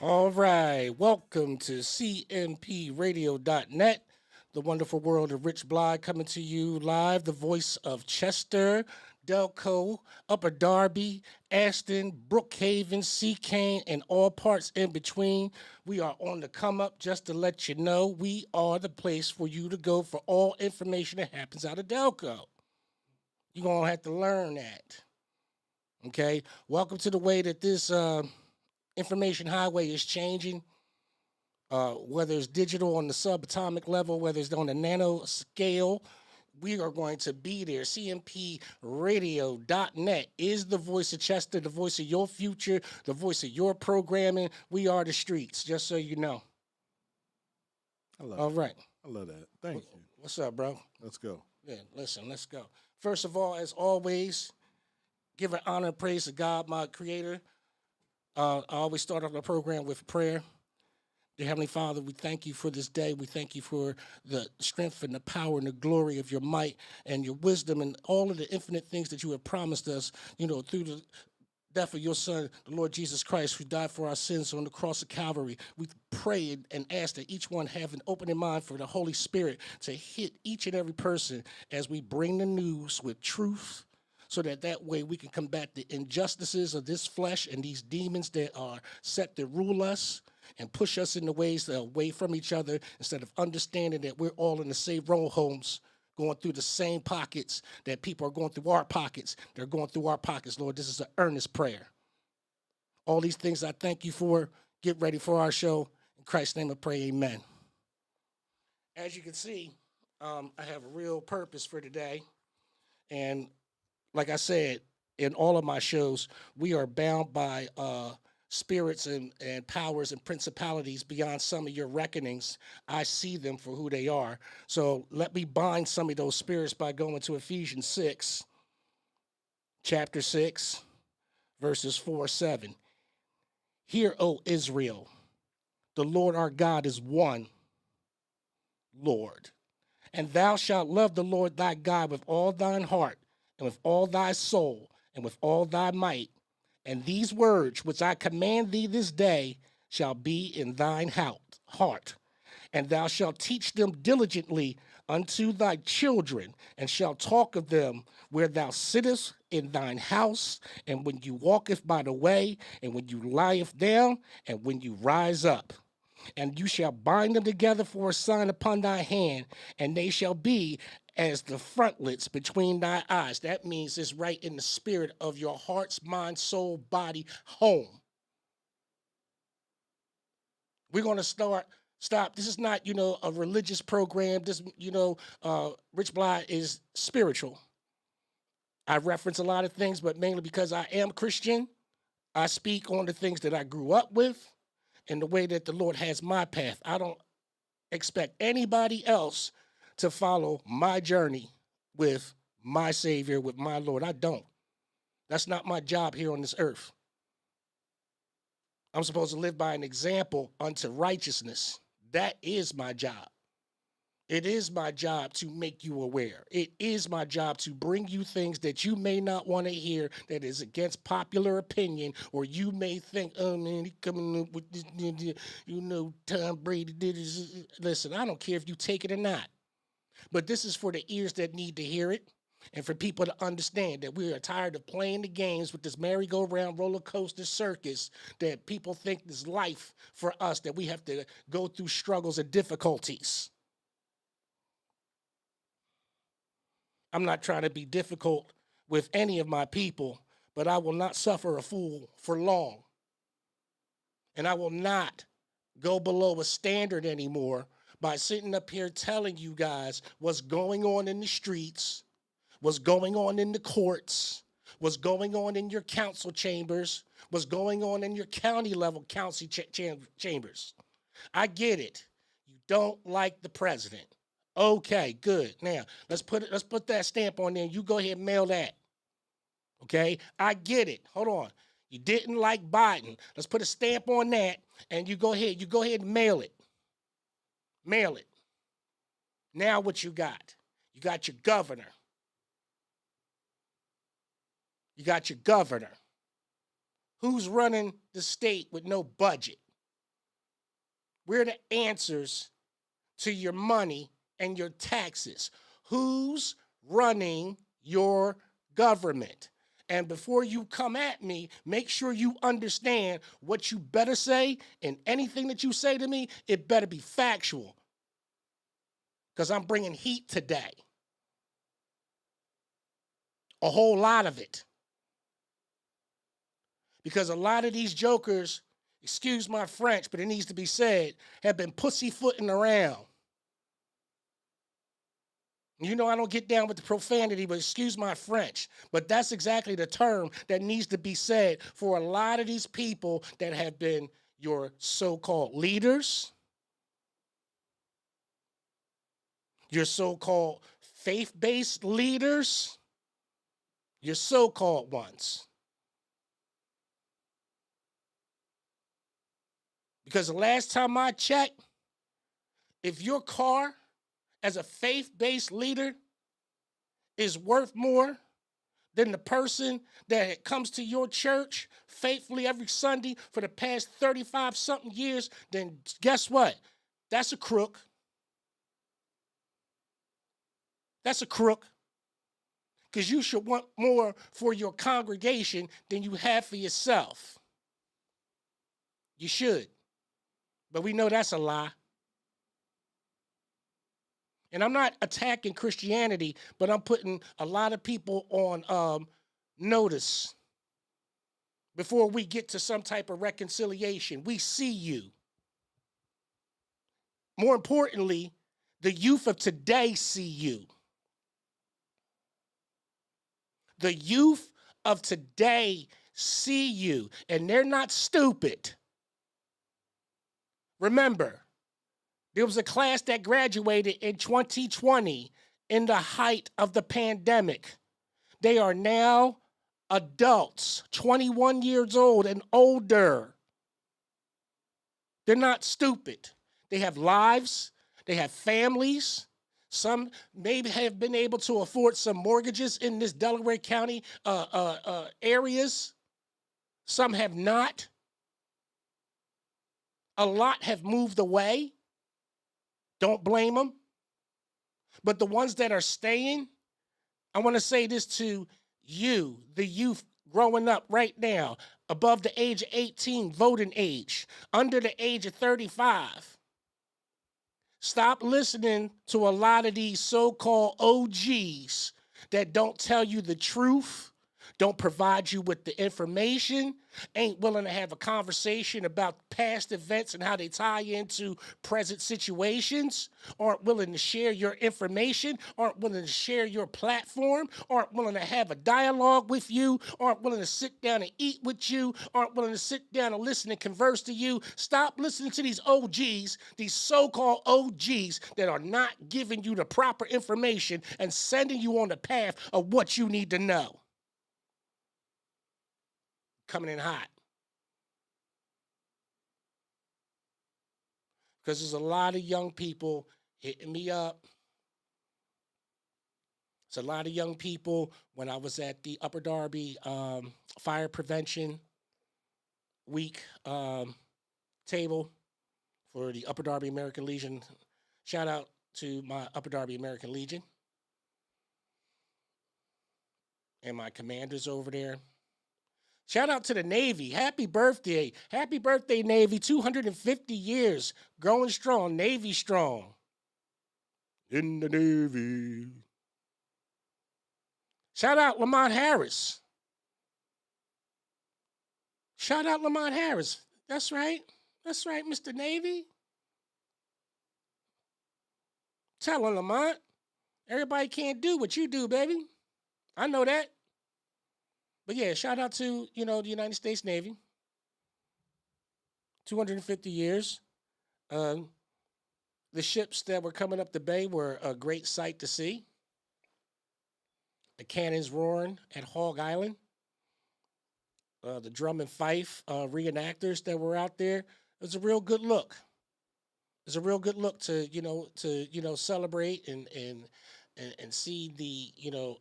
All right, welcome to cmpradio.net, the wonderful world of Rich Blye, coming to you live, the voice of Chester, Delco, Upper Darby, Aston, Brookhaven, Seacane, and all parts in between. We are on the come up. Just to let you know, we are the place for you to go for all information that happens out of Delco. You're going to have to learn that. Okay, welcome to the way that this information highway is changing. Whether it's digital on the subatomic level, whether it's on the nano scale, we are going to be there. cmpradio.net is the voice of Chester, the voice of your future, the voice of your programming. We are the streets, just so you know. I love All it. right. I love that. Thank you. What's up, bro? Let's go. Yeah, listen, let's go. First of all, as always, give an honor and praise to God, my creator. I always start off the program with prayer. Dear Heavenly Father, we thank you for this day. We thank you for the strength and the power and the glory of your might and your wisdom and all of the infinite things that you have promised us, through the death of your Son, the Lord Jesus Christ, who died for our sins on the cross of Calvary. We pray and ask that each one have an open mind for the Holy Spirit to hit each and every person as we bring the news with truth, so that way we can combat the injustices of this flesh and these demons that are set to rule us and push us in the ways that are away from each other, instead of understanding that we're all in the same row homes, going through the same pockets, that people are going through our pockets. They're going through our pockets, Lord. This is an earnest prayer. All these things I thank you for. Get ready for our show. In Christ's name I pray, amen. As you can see, I have a real purpose for today. And like I said, in all of my shows, we are bound by spirits and powers and principalities beyond some of your reckonings. I see them for who they are. So let me bind some of those spirits by going to Ephesians 6, chapter 6, verses 4-7. Hear, O Israel, the Lord our God is one Lord. And thou shalt love the Lord thy God with all thine heart, and with all thy soul, and with all thy might. And these words which I command thee this day shall be in thine heart. And thou shalt teach them diligently unto thy children, and shalt talk of them where thou sittest in thine house, and when you walketh by the way, and when you lieth down, and when you rise up. And you shall bind them together for a sign upon thy hand, and they shall be as the frontlets between thy eyes. That means it's right in the spirit of your heart's mind, soul, body, home. We're going to stop. This is not, a religious program. This, Rich Blye is spiritual. I reference a lot of things, but mainly because I am Christian. I speak on the things that I grew up with and the way that the Lord has my path. I don't expect anybody else to follow my journey with my Savior, with my Lord. I don't. That's not my job here on this earth. I'm supposed to live by an example unto righteousness. That is my job. It is my job to make you aware. It is my job to bring you things that you may not want to hear, that is against popular opinion, or you may think, oh man, he coming up with this, Tom Brady did this. Listen, I don't care if you take it or not, but this is for the ears that need to hear it, and for people to understand that we are tired of playing the games with this merry-go-round roller coaster circus, that people think is life for us, that we have to go through struggles and difficulties. I'm not trying to be difficult with any of my people, but I will not suffer a fool for long. And I will not go below a standard anymore by sitting up here telling you guys what's going on in the streets, what's going on in the courts, what's going on in your council chambers, what's going on in your county level council chambers. I get it. You don't like the president. Okay, good. Now let's put that stamp on there. You go ahead and mail that. Okay, I get it. Hold on. You didn't like Biden. Let's put a stamp on that, and you go ahead. You go ahead and mail it. Mail it. Now what you got? You got your governor. You got your governor. Who's running the state with no budget? We're the answers to your money and your taxes. Who's running your government? And before you come at me, make sure you understand what you better say, and anything that you say to me, it better be factual. Because I'm bringing heat today. A whole lot of it. Because a lot of these jokers, excuse my French, but it needs to be said, have been pussyfooting around. You know I don't get down with the profanity, but excuse my French. But that's exactly the term that needs to be said for a lot of these people that have been your so-called leaders, your so-called faith-based leaders, your so-called ones. Because the last time I checked, if your car as a faith-based leader is worth more than the person that comes to your church faithfully every Sunday for the past 35-something years, then guess what? That's a crook. That's a crook. Because you should want more for your congregation than you have for yourself. You should. But we know that's a lie. And I'm not attacking Christianity, but I'm putting a lot of people on notice before we get to some type of reconciliation. We see you. More importantly, the youth of today see you. The youth of today see you, and they're not stupid. Remember, there was a class that graduated in 2020 in the height of the pandemic. They are now adults, 21 years old and older. They're not stupid. They have lives. They have families. Some maybe have been able to afford some mortgages in this Delaware County areas. Some have not. A lot have moved away. Don't blame them. But the ones that are staying, I want to say this to you, the youth growing up right now, above the age of 18, voting age, under the age of 35. Stop listening to a lot of these so-called OGs that don't tell you the truth, don't provide you with the information, ain't willing to have a conversation about past events and how they tie into present situations, aren't willing to share your information, aren't willing to share your platform, aren't willing to have a dialogue with you, aren't willing to sit down and eat with you, aren't willing to sit down and listen and converse to you. Stop listening to these OGs, these so-called OGs that are not giving you the proper information and sending you on the path of what you need to know. Coming in hot. Because there's a lot of young people hitting me up. It's a lot of young people when I was at the Upper Darby Fire Prevention Week table for the Upper Darby American Legion. Shout out to my Upper Darby American Legion and my commanders over there. Shout out to the Navy. Happy birthday. Happy birthday, Navy. 250 years. Growing strong. Navy strong. In the Navy. Shout out Lamont Harris. Shout out Lamont Harris. That's right. That's right, Mr. Navy. Tell him, Lamont. Everybody can't do what you do, baby. I know that. But yeah, shout out to, the United States Navy. 250 years. The ships that were coming up the bay were a great sight to see. The cannons roaring at Hog Island. The drum and fife reenactors that were out there. It was a real good look. It's a real good look to celebrate and see the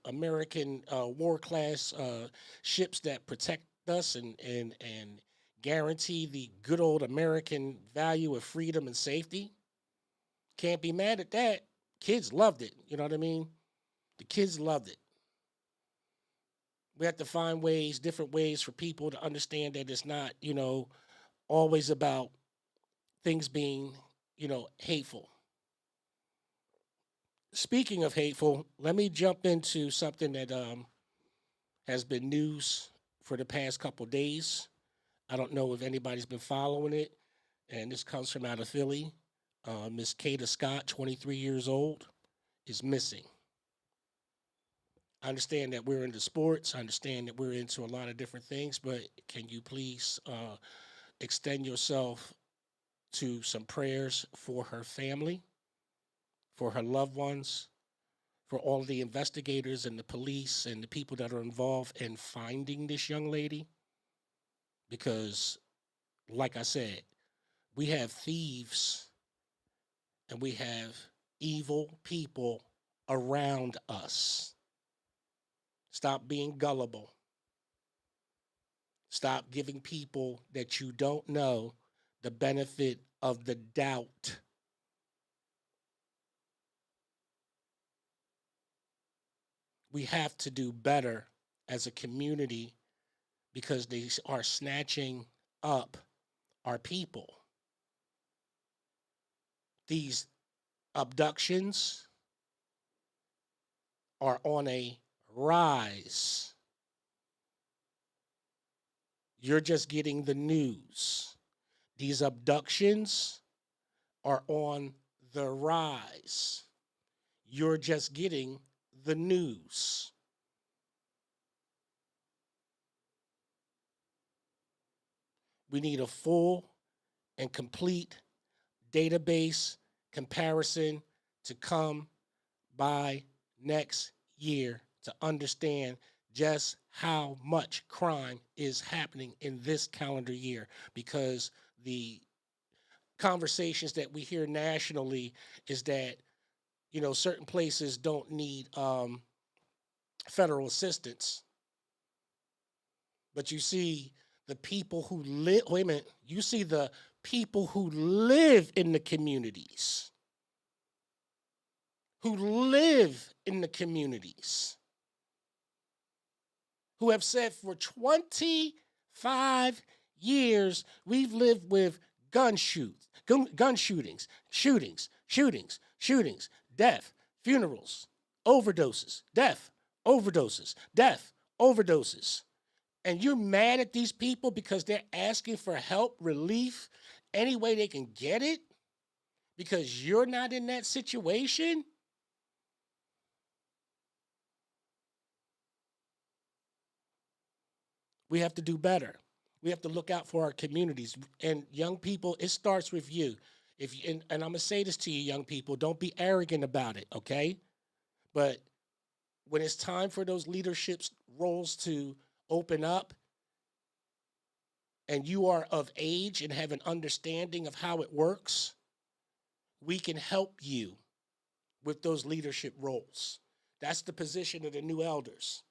American war class ships that protect us and guarantee the good old American value of freedom and safety. Can't be mad at that. Kids loved it. You know what I mean? The kids loved it. We have to find ways, different ways for people to understand that it's not, always about things being, hateful. Speaking of hateful, let me jump into something that has been news for the past couple days. I don't know if anybody's been following it, and this comes from out of Philly. Miss Kata Scott, 23 years old, is missing. I understand that we're into sports. I understand that we're into a lot of different things, but can you please extend yourself to some prayers for her family, for her loved ones, for all of the investigators and the police and the people that are involved in finding this young lady? Because, like I said, we have thieves and we have evil people around us. Stop being gullible. Stop giving people that you don't know the benefit of the doubt. We have to do better as a community because they are snatching up our people. These abductions are on a rise. You're just getting the news. These abductions are on the rise. You're just getting the news. We need a full and complete database comparison to come by next year to understand just how much crime is happening in this calendar year, because the conversations that we hear nationally is that certain places don't need federal assistance, but you see the people who live, wait a minute, you see the people who live in the communities, who have said for 25 years we've lived with gun shootings, death, funerals, overdoses, death, overdoses. And you're mad at these people because they're asking for help, relief, any way they can get it, because you're not in that situation? We have to do better. We have to look out for our communities. And young people, it starts with you. And I'm going to say this to you, young people, don't be arrogant about it, okay? But when it's time for those leadership roles to open up, and you are of age and have an understanding of how it works, we can help you with those leadership roles. That's the position of the new elders.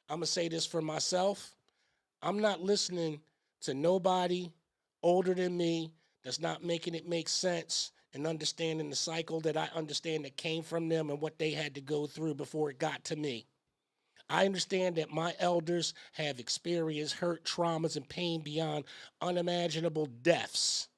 I'm going to say this for myself. I'm not listening to nobody older than me that's not making it make sense and understanding the cycle that I understand that came from them and what they had to go through before it got to me. I understand that my elders have experienced hurt, traumas, and pain beyond unimaginable depths.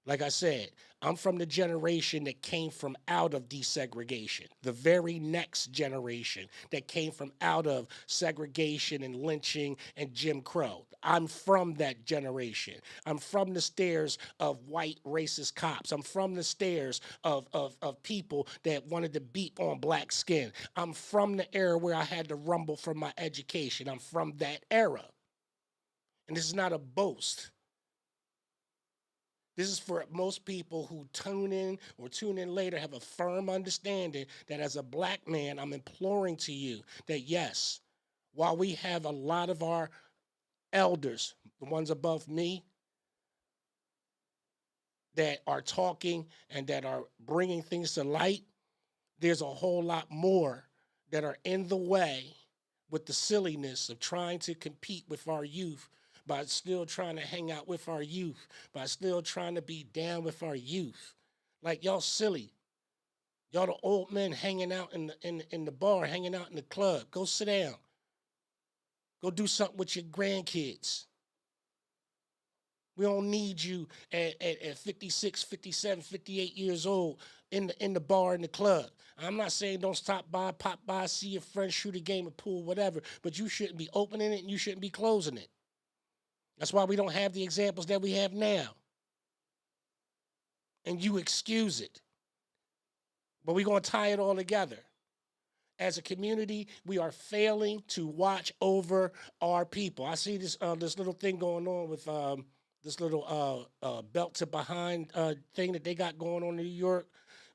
Like I said, I'm from the generation that came from out of desegregation, the very next generation that came from out of segregation and lynching and Jim Crow. I'm from that generation. I'm from the stares of white racist cops. I'm from the stares of people that wanted to beat on black skin. I'm from the era where I had to rumble for my education. I'm from that era. And this is not a boast. This is for most people who tune in or tune in later, have a firm understanding that as a black man, I'm imploring to you that yes, while we have a lot of our elders, the ones above me, that are talking and that are bringing things to light, there's a whole lot more that are in the way with the silliness of trying to compete with our youth by still trying to hang out with our youth, by still trying to be down with our youth. Like y'all silly. Y'all the old men hanging out in the bar, hanging out in the club. Go sit down. Go do something with your grandkids. We don't need you at 56, 57, 58 years old in the bar, in the club. I'm not saying don't stop by, pop by, see your friends, shoot a game of pool, whatever, but you shouldn't be opening it and you shouldn't be closing it. That's why we don't have the examples that we have now. And you excuse it. But we're going to tie it all together. As a community, we are failing to watch over our people. I see this little thing going on with this little belt to behind thing that they got going on in New York,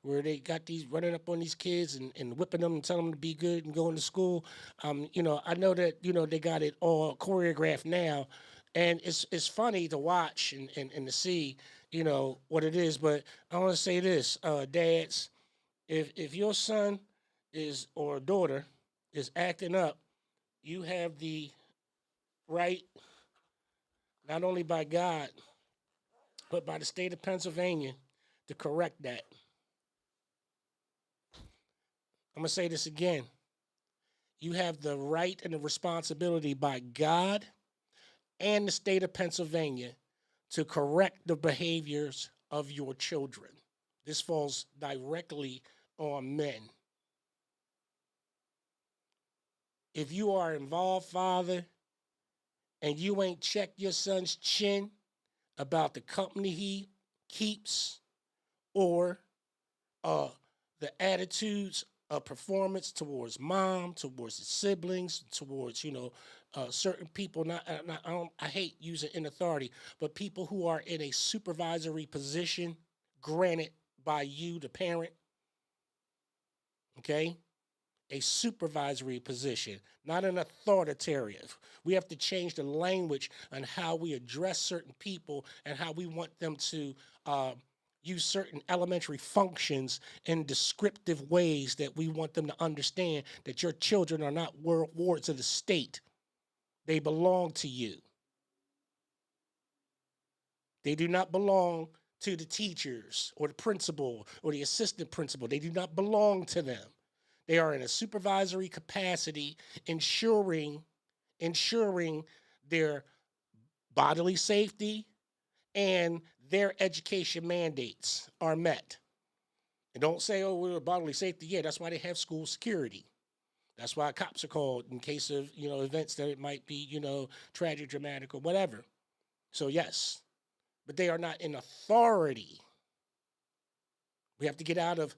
where they got these running up on these kids and whipping them and telling them to be good and going to school. I know that they got it all choreographed now, and it's funny to watch and to see what it is. But I want to say this, dads, if your son is or daughter is acting up, you have the right, not only by God, but by the state of Pennsylvania, to correct that. I'm going to say this again. You have the right and the responsibility by God and the state of Pennsylvania to correct the behaviors of your children. This falls directly on men. If you are involved, father, and you ain't checked your son's chin about the company he keeps or the attitudes of performance towards mom, towards his siblings, towards certain people. I hate using in authority, but people who are in a supervisory position, granted by you, the parent. Okay. A supervisory position, not an authoritative. We have to change the language on how we address certain people and how we want them to use certain elementary functions in descriptive ways that we want them to understand that your children are not wards of the state. They belong to you. They do not belong to the teachers or the principal or the assistant principal. They do not belong to them. They are in a supervisory capacity, ensuring their bodily safety and their education mandates are met. And don't say, oh, we're bodily safety. Yeah, that's why they have school security. That's why cops are called in case of, events that it might be, tragic, dramatic, or whatever. So yes, but they are not in authority. We have to get out of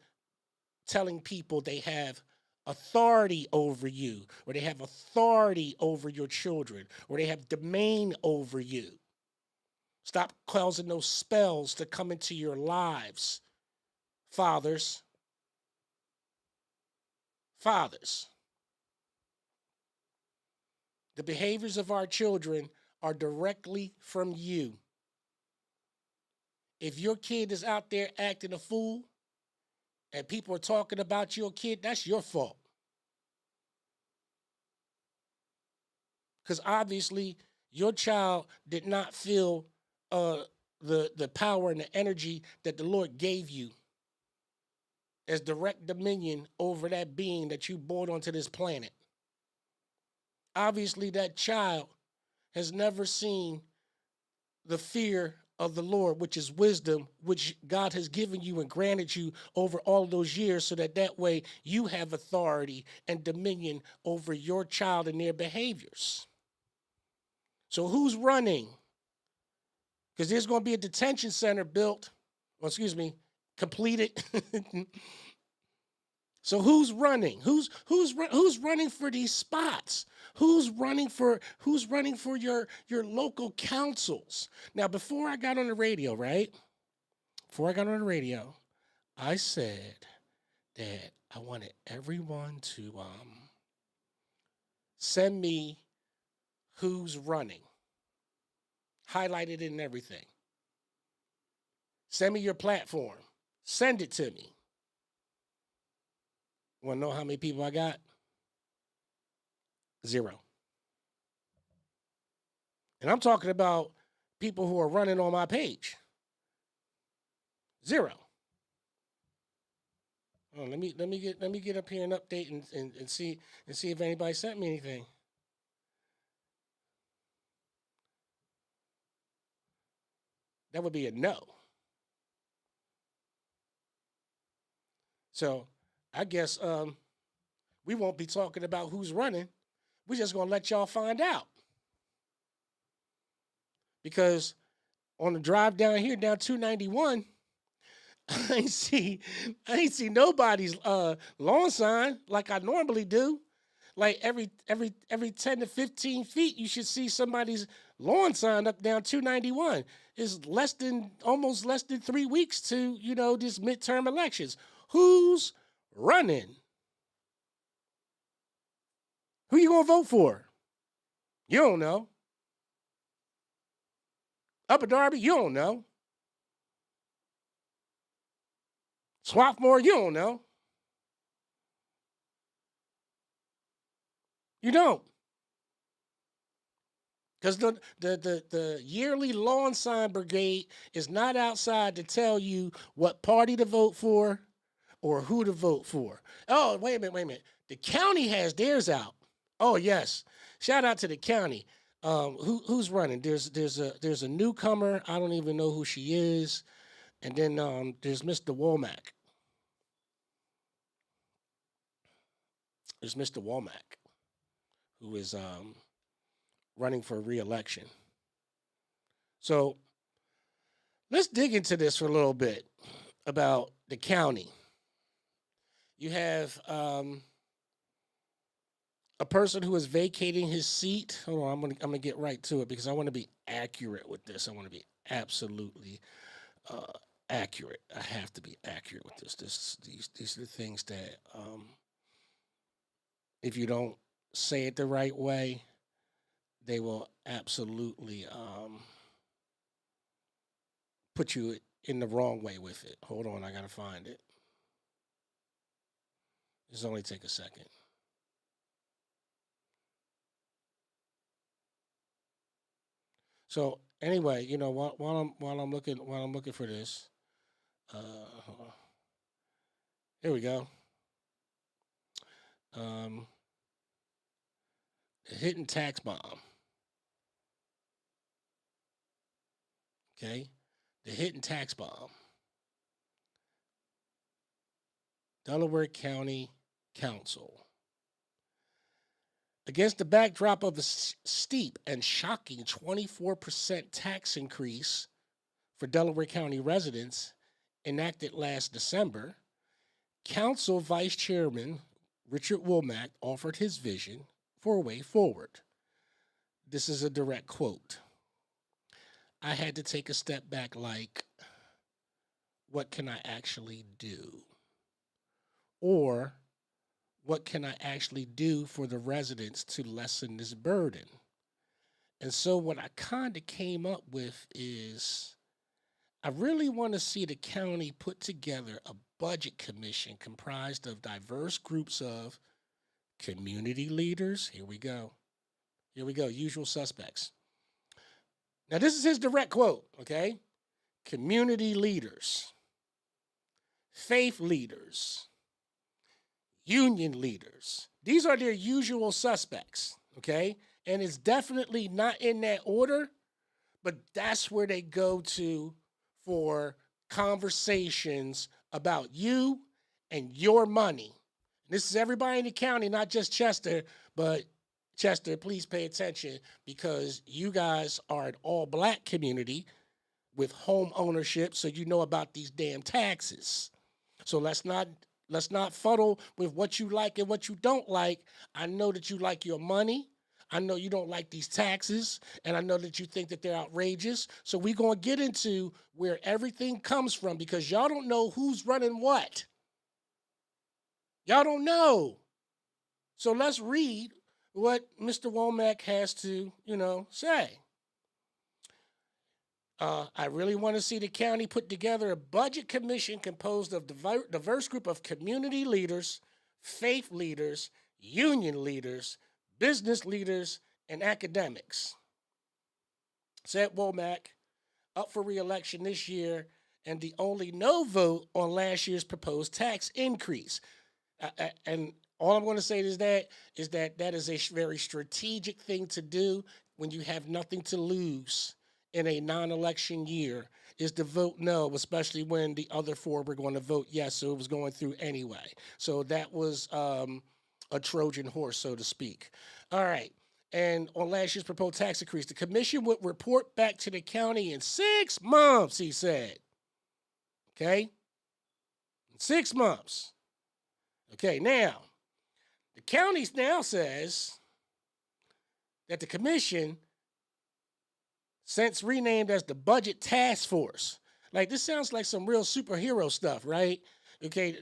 telling people they have authority over you, or they have authority over your children, or they have domain over you. Stop causing those spells to come into your lives, fathers. Fathers. The behaviors of our children are directly from you. If your kid is out there acting a fool and people are talking about your kid, that's your fault. Because obviously your child did not feel the power and the energy that the Lord gave you as direct dominion over that being that you brought onto this planet. Obviously that child has never seen the fear of the Lord, which is wisdom, which God has given you and granted you over all those years, so that way you have authority and dominion over your child and their behaviors. So who's running? Because there's going to be a detention center built, completed. So who's running? Who's running for these spots? Who's running for your local councils? Now, before I got on the radio, I said that I wanted everyone to send me who's running, highlighted it and everything. Send me your platform. Send it to me. Want to know how many people I got? 0. And I'm talking about people who are running on my page. 0. Oh, let me get up here and update and see if anybody sent me anything. That would be a no. So I guess we won't be talking about who's running. We're just gonna let y'all find out. Because on the drive down here, down 291, I ain't see nobody's lawn sign like I normally do. Like every 10 to 15 feet, you should see somebody's lawn sign up down 291. It's almost less than 3 weeks to, these midterm elections. Who's running? Who you gonna vote for? You don't know. Upper Darby, you don't know. Swarthmore, you don't know. You don't. Because the yearly lawn sign brigade is not outside to tell you what party to vote for or who to vote for. Oh, wait a minute. The county has theirs out. Oh, yes. Shout out to the county. Who's running? There's a newcomer. I don't even know who she is. And then there's Mr. Womack. There's Mr. Womack, who is running for re-election. So let's dig into this for a little bit about the county. You have a person who is vacating his seat. Hold on, I'm gonna get right to it because I want to be accurate with this. I want to be absolutely accurate. I have to be accurate with this. These are the things that if you don't say it the right way, they will absolutely put you in the wrong way with it. Hold on, I gotta find it. Just only take a second. So anyway, while I'm looking for this, hold on. Here we go. Hidden tax bomb. Okay, the hidden tax bomb. Delaware County Council. Against the backdrop of a steep and shocking 24% tax increase for Delaware County residents enacted last December, Council Vice Chairman Richard Womack offered his vision for a way forward. This is a direct quote. I had to take a step back like, what can I actually do? Or what can I actually do for the residents to lessen this burden? And so what I kind of came up with is I really want to see the county put together a budget commission comprised of diverse groups of community leaders. Here we go, usual suspects. Now, this is his direct quote, okay? Community leaders, faith leaders, union leaders. These are their usual suspects, okay? And it's definitely not in that order, but that's where they go to for conversations about you and your money. This is everybody in the county, not just Chester, but Chester, please pay attention because you guys are an all-black community with home ownership, so you know about these damn taxes. So let's not fuddle with what you like and what you don't like. I know that you like your money. I know you don't like these taxes, and I know that you think that they're outrageous. So we're going to get into where everything comes from because y'all don't know who's running what. Y'all don't know. So let's read what Mr. Womack has to, say. I really want to see the county put together a budget commission composed of diverse group of community leaders, faith leaders, union leaders, business leaders, and academics. said Womack, up for re-election this year, and the only no vote on last year's proposed tax increase. And all I'm going to say is that that is a very strategic thing to do when you have nothing to lose in a non-election year, is to vote no, especially when the other four were going to vote yes, so it was going through anyway. So that was a Trojan horse, so to speak. All right. And on last year's proposed tax increase, the commission would report back to the county in 6 months, he said. Okay? 6 months. Okay, now, the county now says that the commission, since renamed as the Budget Task Force, like this sounds like some real superhero stuff, right? Okay,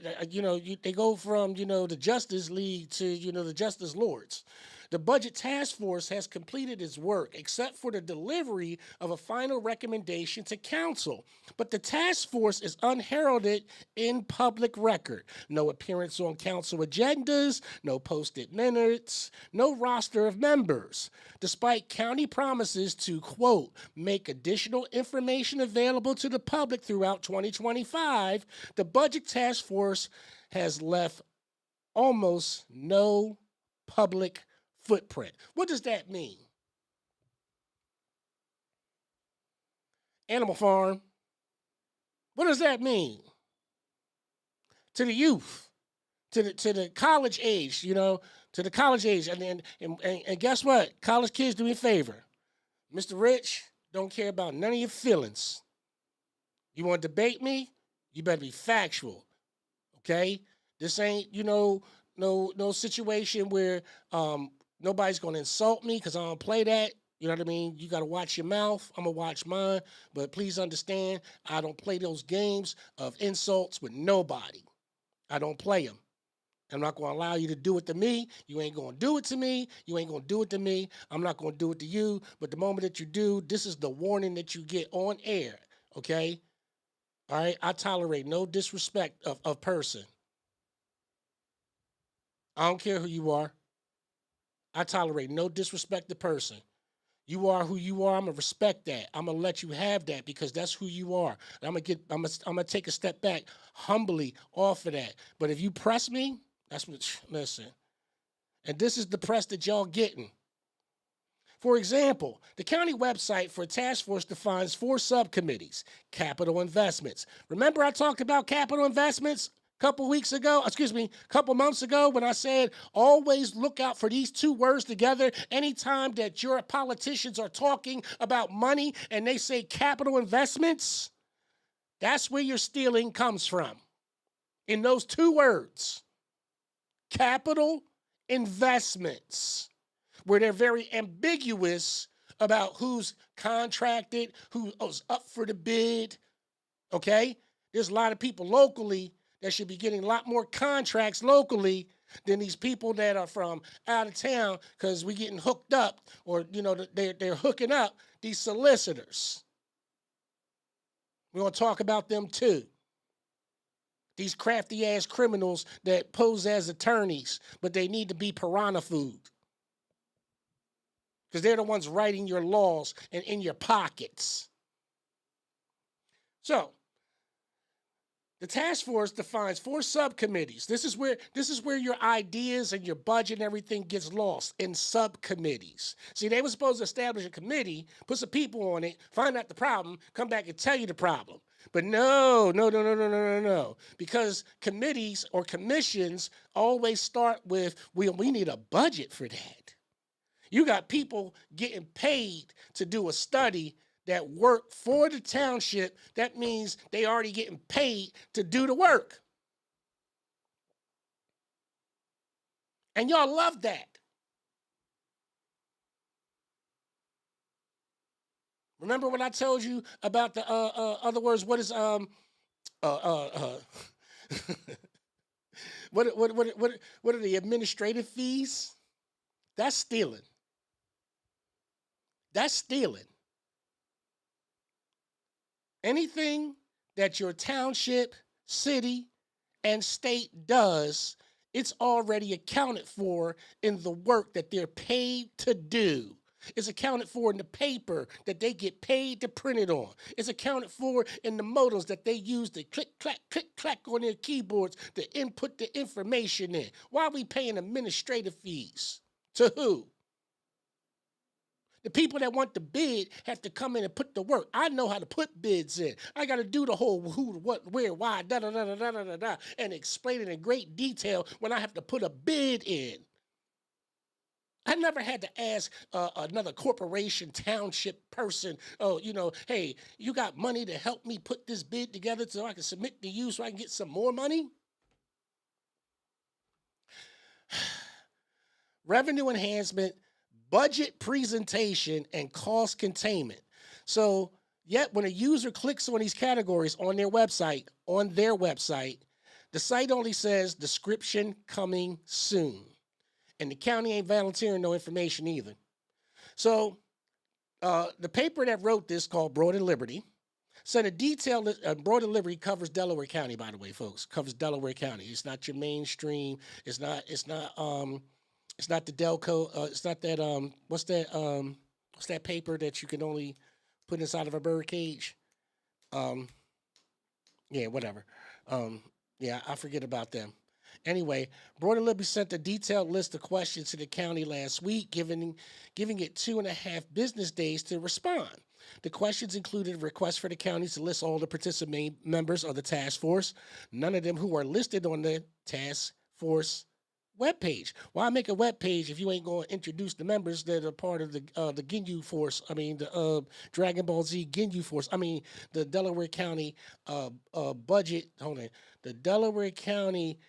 they go from, the Justice League to, the Justice Lords. The Budget Task Force has completed its work, except for the delivery of a final recommendation to council. But the task force is unheralded in public record. No appearance on council agendas, no posted minutes, no roster of members. Despite county promises to, quote, make additional information available to the public throughout 2025, the Budget Task Force has left almost no public footprint. What does that mean? Animal Farm. What does that mean? To the youth, to the college age, to the college age. And guess what? College kids, do me a favor. Mr. Rich, don't care about none of your feelings. You want to debate me? You better be factual. Okay? This ain't, no situation where nobody's going to insult me because I don't play that. You know what I mean? You got to watch your mouth. I'm going to watch mine. But please understand, I don't play those games of insults with nobody. I don't play them. I'm not going to allow you to do it to me. You ain't going to do it to me. You ain't going to do it to me. I'm not going to do it to you. But the moment that you do, this is the warning that you get on air. Okay? All right? I tolerate no disrespect of person. I don't care who you are. I tolerate no disrespect to person. You are who you are. I'm gonna respect that. I'm gonna let you have that because that's who you are. I'm gonna take a step back humbly off of that. But if you press me, that's what. Listen, and this is the press that y'all getting. For example, the county website for task force defines 4 subcommittees. Capital investments. Remember I talked about capital investments? Couple months ago when I said always look out for these 2 words together anytime that your politicians are talking about money and they say capital investments, that's where your stealing comes from. In those 2 words, capital investments, where they're very ambiguous about who's contracted, who's up for the bid, okay? There's a lot of people locally that should be getting a lot more contracts locally than these people that are from out of town because we're getting hooked up or, they're hooking up these solicitors. We're going to talk about them too. These crafty-ass criminals that pose as attorneys, but they need to be piranha food because they're the ones writing your laws and in your pockets. So, the task force defines 4 subcommittees. This is where your ideas and your budget and everything gets lost in subcommittees. See, they were supposed to establish a committee, put some people on it, find out the problem, come back and tell you the problem. But no. Because committees or commissions always start with, we need a budget for that. You got people getting paid to do a study that work for the township. That means they already getting paid to do the work. And y'all love that. Remember when I told you about the other words? What is what are the administrative fees? That's stealing. That's stealing. Anything that your township, city, and state does, it's already accounted for in the work that they're paid to do. It's accounted for in the paper that they get paid to print it on. It's accounted for in the modems that they use to click, clack on their keyboards to input the information in. Why are we paying administrative fees? To who? The people that want the bid have to come in and put the work. I know how to put bids in. I got to do the whole who, what, where, why, and explain it in great detail when I have to put a bid in. I never had to ask another corporation, township person, oh, hey, you got money to help me put this bid together so I can submit to you so I can get some more money? Revenue enhancement, budget presentation, and cost containment. So, yet when a user clicks on these categories on their website, the site only says description coming soon. And the county ain't volunteering no information either. So the paper that wrote this, called Broad and Liberty, said a detailed Broad and Liberty covers Delaware County, by the way, folks. Covers Delaware County. It's not your mainstream. It's not the Delco. It's not that what's that paper that you can only put inside of a bird cage? Yeah, whatever. Yeah, I forget about them. Anyway, Broad and Liberty sent a detailed list of questions to the county last week, giving it 2.5 business days to respond. The questions included a request for the counties to list all the participating members of the task force, none of them who are listed on the task force webpage. Why make a webpage if you ain't going to introduce the members that are part of the Ginyu Force? I mean, the Dragon Ball Z Ginyu Force. I mean, the Delaware County budget. Hold on, the Delaware County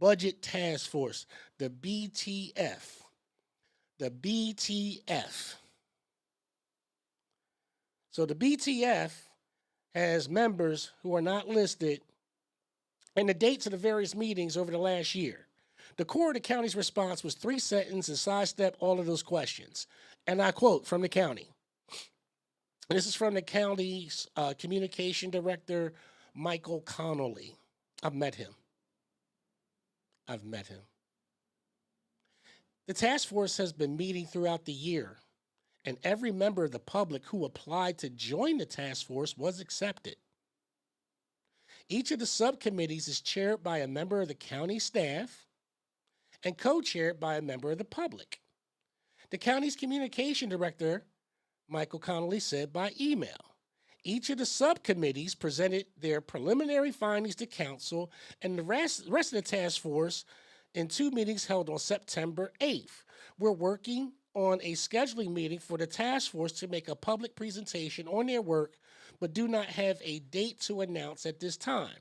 Budget Task Force, the BTF. The BTF. So the BTF has members who are not listed and the dates of the various meetings over the last year. The core of the county's response was 3 sentences and sidestepped all of those questions. And I quote from the county. This is from the county's communication director, Michael Connolly. I've met him. The task force has been meeting throughout the year, and every member of the public who applied to join the task force was accepted. Each of the subcommittees is chaired by a member of the county staff and co-chaired by a member of the public. The county's communication director, Michael Connolly, said by email, each of the subcommittees presented their preliminary findings to council and the rest of the task force in 2 meetings held on September 8th. We're working on a scheduling meeting for the task force to make a public presentation on their work, but do not have a date to announce at this time.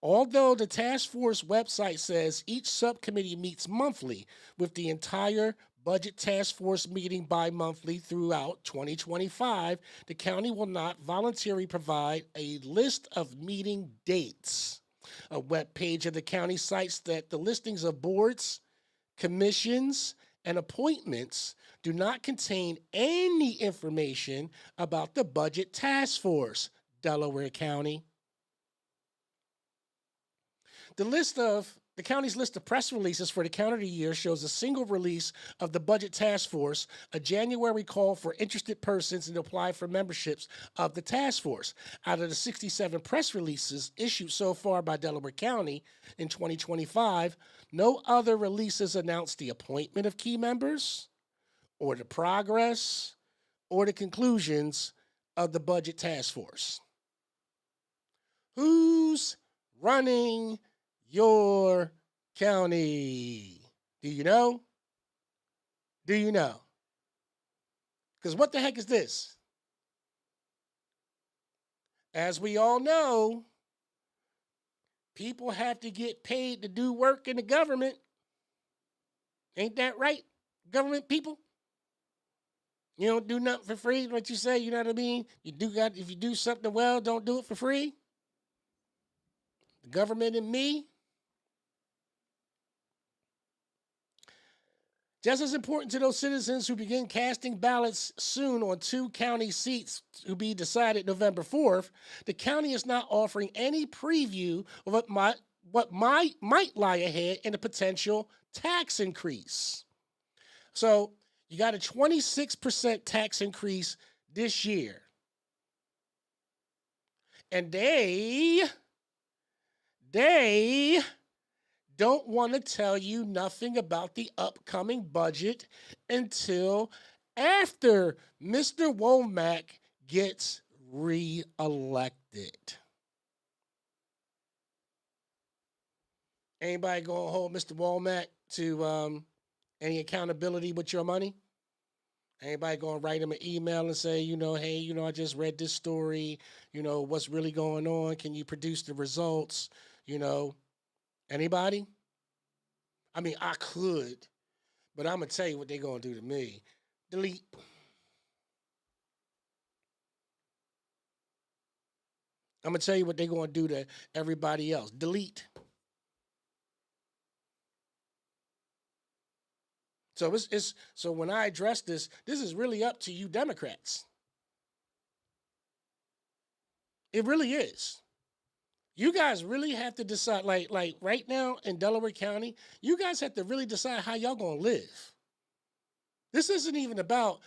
Although the task force website says each subcommittee meets monthly, with the entire budget task force meeting bi-monthly throughout 2025, the county will not voluntarily provide a list of meeting dates. A web page of the county cites that the listings of boards, commissions, and appointments do not contain any information about the budget task force, Delaware County. The county's list of press releases for the calendar year shows a single release of the budget task force, a January call for interested persons to apply for memberships of the task force. Out of the 67 press releases issued so far by Delaware County in 2025, no other releases announced the appointment of key members or the progress or the conclusions of the budget task force. Who's running your county? Do you know? Because what the heck is this? As we all know, people have to get paid to do work in the government. Ain't that right, government people? You don't do nothing for free, what you say, you know what I mean? If you do something well, don't do it for free. The government and me. Just as important to those citizens who begin casting ballots soon on 2 county seats to be decided November 4th, the county is not offering any preview of what what might lie ahead in a potential tax increase. So you got a 26% tax increase this year. And they don't want to tell you nothing about the upcoming budget until after Mr. Womack gets reelected. Anybody going to hold Mr. Womack to any accountability with your money? Anybody going to write him an email and say, hey, I just read this story, what's really going on? Can you produce the results? Anybody? I mean, I could, but I'm going to tell you what they're going to do to me. Delete. I'm going to tell you what they're going to do to everybody else. Delete. So so when I address this is really up to you Democrats. It really is. You guys really have to decide, like right now in Delaware County, you guys have to really decide how y'all gonna live. This isn't even about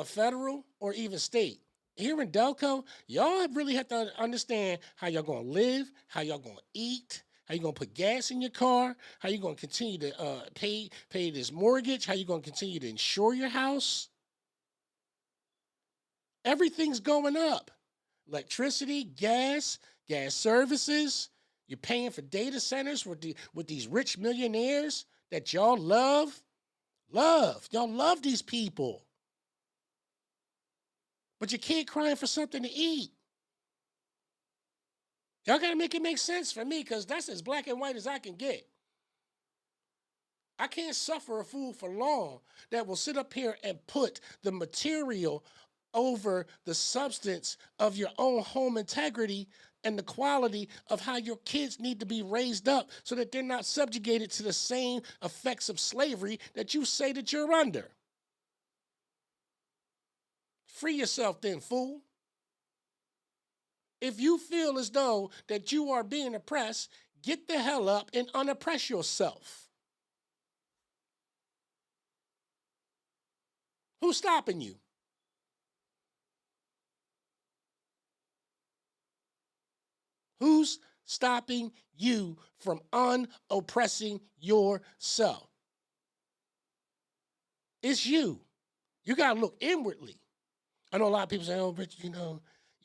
federal or even state. Here in Delco, y'all really have to understand how y'all gonna live, how y'all gonna eat, how you gonna put gas in your car, how you gonna continue to pay this mortgage, how you gonna continue to insure your house. Everything's going up. Electricity, gas services. You're paying for data centers with these rich millionaires that y'all love. Y'all love these people. But you can't cry for something to eat. Y'all got to make it make sense for me, because that's as black and white as I can get. I can't suffer a fool for long that will sit up here and put the material over the substance of your own home integrity and the quality of how your kids need to be raised up so that they're not subjugated to the same effects of slavery that you say that you're under. Free yourself then, fool. If you feel as though that you are being oppressed, get the hell up and unoppress yourself. Who's stopping you? Who's stopping you from unoppressing yourself? It's you. You got to look inwardly. I know a lot of people say, oh, Richard,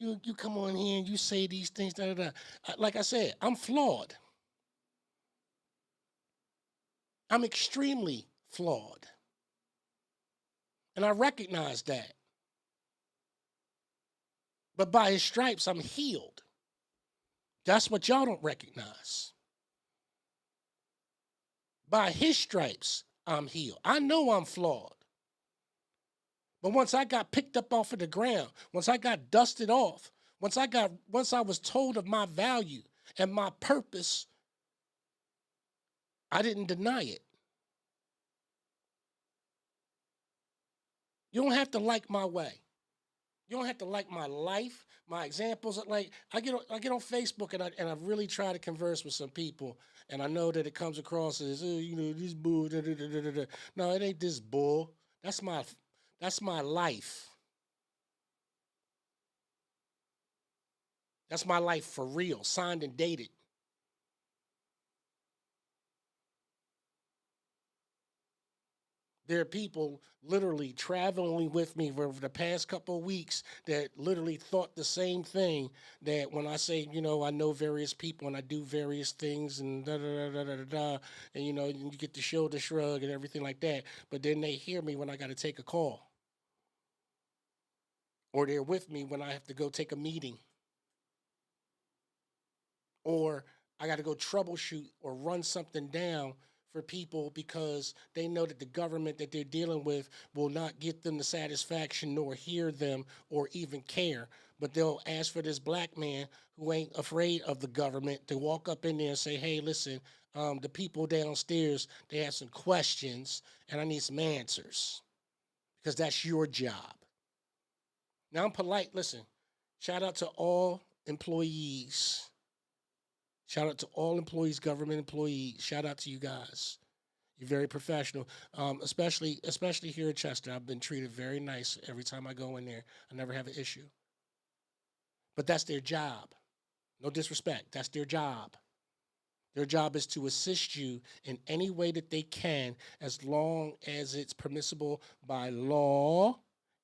you come on here and you say these things, da, da, da. Like I said, I'm flawed. I'm extremely flawed. And I recognize that. But by his stripes, I'm healed. That's what y'all don't recognize. By his stripes, I'm healed. I know I'm flawed. But once I got picked up off of the ground, once I got dusted off, once I was told of my value and my purpose, I didn't deny it. You don't have to like my way. You don't have to like my life, my examples. Like I get on Facebook and I really try to converse with some people, and I know that it comes across as this bull. Da, da, da, da, da. No, it ain't this bull. That's my life. That's my life for real, signed and dated. There are people literally traveling with me for the past couple of weeks that literally thought the same thing, that when I say, I know various people and I do various things and da da da da da da, and you get the shoulder shrug and everything like that, but then they hear me when I got to take a call. Or they're with me when I have to go take a meeting. Or I got to go troubleshoot or run something down for people because they know that the government that they're dealing with will not get them the satisfaction nor hear them or even care. But they'll ask for this black man who ain't afraid of the government to walk up in there and say, hey, listen, the people downstairs, they have some questions and I need some answers, because that's your job. Now I'm polite. Listen, shout out to all employees. Shout out to all employees, government employees. Shout out to you guys. You're very professional, especially here in Chester. I've been treated very nice every time I go in there. I never have an issue. But that's their job. No disrespect. That's their job. Their job is to assist you in any way that they can, as long as it's permissible by law,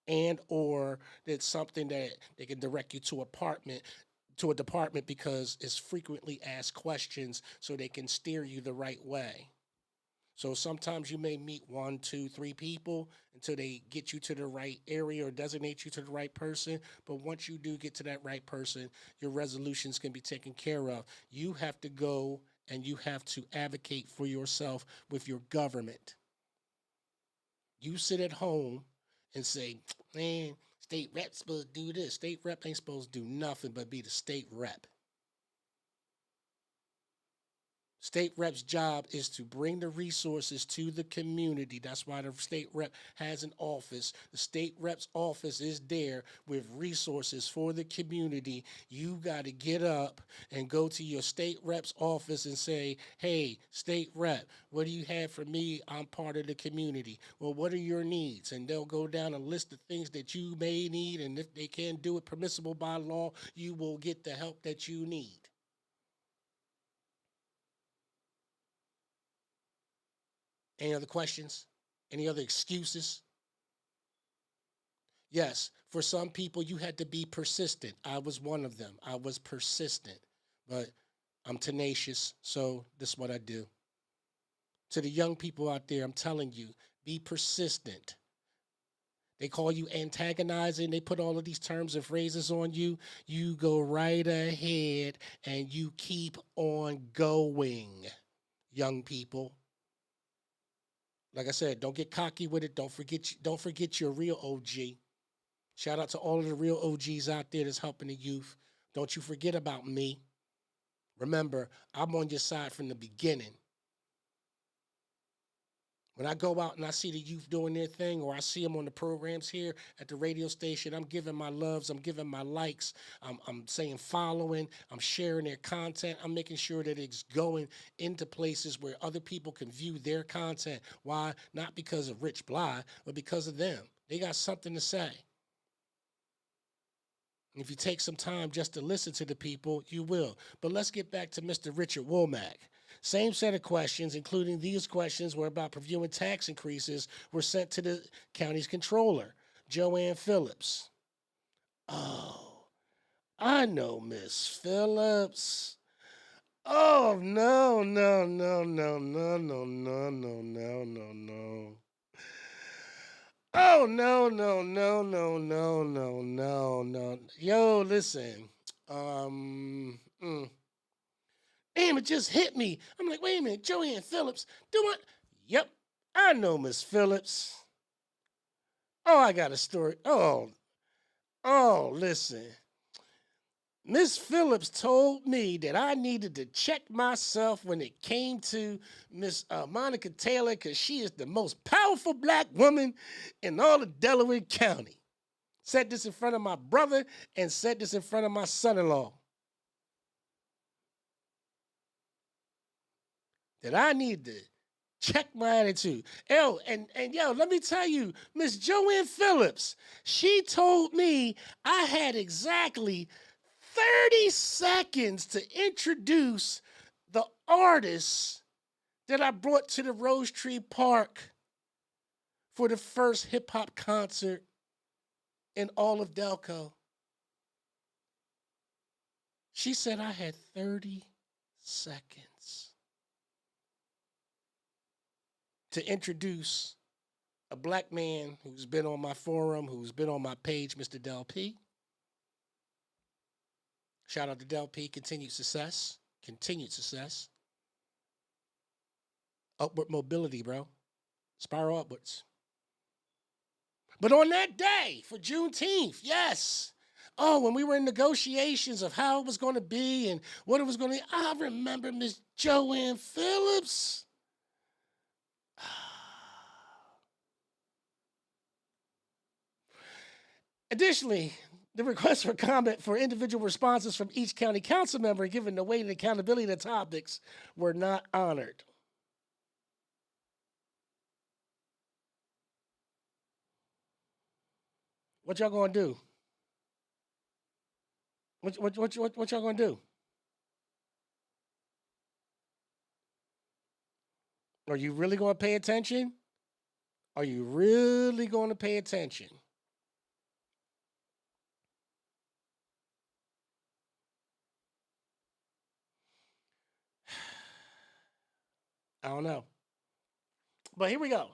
and or it's something that they can direct you to a department because it's frequently asked questions so they can steer you the right way. So sometimes you may meet 1, 2, 3 people until they get you to the right area or designate you to the right person. But once you do get to that right person, your resolutions can be taken care of. You have to go and you have to advocate for yourself with your government. You sit at home and say, man, state rep's supposed to do this. State rep ain't supposed to do nothing but be the state rep. State rep's job is to bring the resources to the community. That's why the state rep has an office. The state rep's office is there with resources for the community. You got to get up and go to your state rep's office and say, hey, state rep, what do you have for me? I'm part of the community. Well, what are your needs? And they'll go down a list of things that you may need. And if they can't do it permissible by law, you will get the help that you need. Any other questions? Any other excuses? Yes, for some people, you had to be persistent. I was one of them. I was persistent, but I'm tenacious, so this is what I do. To the young people out there, I'm telling you, be persistent. They call you antagonizing. They put all of these terms and phrases on you. You go right ahead and you keep on going, young people. Like I said, don't get cocky with it. Don't forget your real OG. Shout out to all of the real OGs out there that's helping the youth. Don't you forget about me. Remember, I'm on your side from the beginning. When I go out and I see the youth doing their thing, or I see them on the programs here at the radio station, I'm giving my loves, I'm giving my likes, I'm saying following, I'm sharing their content, I'm making sure that it's going into places where other people can view their content. Why? Not because of Rich Blye, but because of them. They got something to say. And if you take some time just to listen to the people, you will. But let's get back to Mr. Richard Womack. Same set of questions, including these questions, were about reviewing tax increases, were sent to the county's controller, Joanne Phillips. Oh, I know Miss Phillips. Oh, no, no, no, no, no, no, no, no, no, no, no. Oh, no, no, no, no, no, no, no, no. Yo, listen. Um, mm. Damn, it just hit me. I'm like, wait a minute, Joanne Phillips, do what? Yep, I know Miss Phillips. Oh, I got a story. Listen. Miss Phillips told me that I needed to check myself when it came to Miss Monica Taylor because she is the most powerful black woman in all of Delaware County. Said this in front of my brother and said this in front of my son-in-law. That I need to check my attitude. And yo, let me tell you, Miss Joanne Phillips, she told me I had exactly 30 seconds to introduce the artists that I brought to the Rose Tree Park for the first hip hop concert in all of Delco. She said I had 30 seconds to introduce a black man who's been on my forum, who's been on my page, Mr. Del P. Shout out to Del P. Continued success. Continued success. Upward mobility, bro. Spiral upwards. But on that day for Juneteenth, yes. Oh, when we were in negotiations of how it was going to be and what it was going to be, I remember Miss Joanne Phillips. Additionally, The request for comment for individual responses from each county council member, given the weight and accountability of the topics, were not honored. What y'all gonna do? What y'all gonna do? Are you really gonna pay attention? Are you really gonna pay attention? I don't know. But here we go.